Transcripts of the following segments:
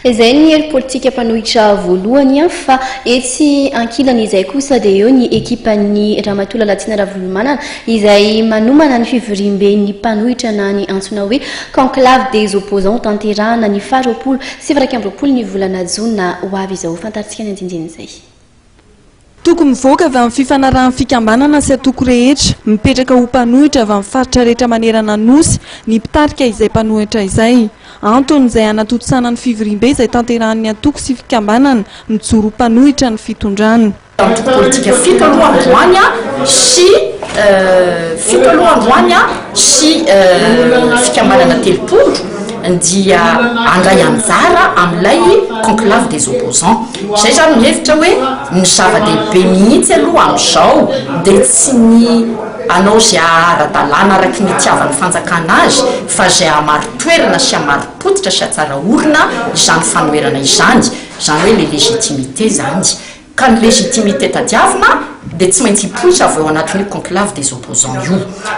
izay ny hery politika mpanohitra voalohany fa etsy ankilany izay kosa dia eo ny ekipan'ny Ramatoa Lalatsina Ravolomanana izay manomana ny fivoriam-ben'ny mpanohitra na ny antsoina hoe conclave des opposants tanterahana ny 29 ny volana Jona ho avy izao. Fantaritsika ny andindian'izay. Toko mivoaka avy amin'ny fifanarahan'ny fikambanana sy atoko rehetra mipetraka ho mpanohitra avy amin'ny faritra rehetra manerana nosy ny mpitarika izay mpanohitra izay. Antony izay anatontosana ny fivoriam-be izay tanterahan'ny atoko sy fikambanana mijoro mpanohitra ny fitondrany. Antoko politika fito androany sy fikambanana telopolo dia andray anjara amin'ilay conclave des opposants. Izay zany mihevitra hoe ny zava-dehibe mihitsy aloha amin'izao dia tsy ny anao zay ara-dalàna araky ny itiavan'ny fanjakana azy fa zay amaro-toerana sy amaro-potitra sy atsara orina izany fanoherana izany, izany hoe le légitimité zany. Ka ny légitimité tadiavina dia tsy maintsy hipoitra avy eo anatin'io conclave des opposants io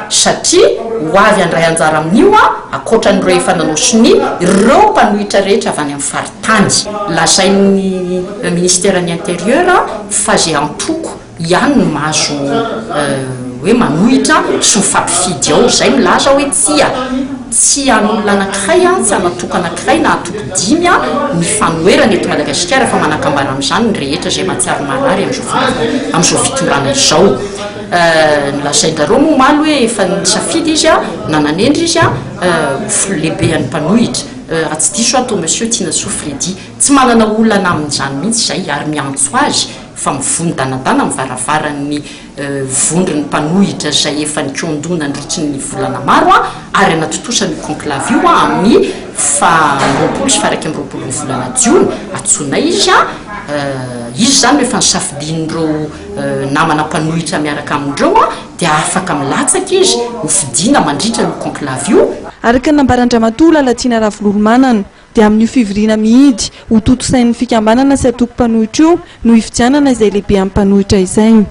satria ho avy andray anjara amin'io akoatran'ireo efa nanosony ireo mpanohitra rehetra avy any amin'ny faritany. Lazain'ny ministèren'ny intérieur fa zay antoko ihany no mahazo hoe manohitra sy mifampifidy ao. Zay milaza hoe tsy an'olona anankiray tsy anatoko anankiray na atoko 5 ny fanoherana eto Madagasikara fa manakambara amin'izany ny rehetra zay mahatsiaro marary amin'izao fitondrana izao. Lazain'zareo moa maly hoe efa nisafidy izy nananendry izy lehibe an'ny mpanohitra. Raha tsy diso ato monsieur Tinaso Fredy tsy manana olana amin'izany mihitsy zay ary miantso azy fa mivony danadana mivaravaran'ny vondron'ny mpanohitra zay efa nikondona nandritry ny volana maro ary anatotosany conclave io amin'ny 29 ny volana Jona atsona izy izy zany efa nisafidian'ireo namana mpanohitra miaraka amindreo dia afaka milatsaka izy hofidiana mandritra ny conclave io. Araka nambaran-Ramatoa Lalatsina Ravolomanana dia amin'ny fivoriana mihidy ho totosain'ny fikambanana sy atoko mpanohitra io no hifidianana izay lehibe amin'ny mpanohitra izay.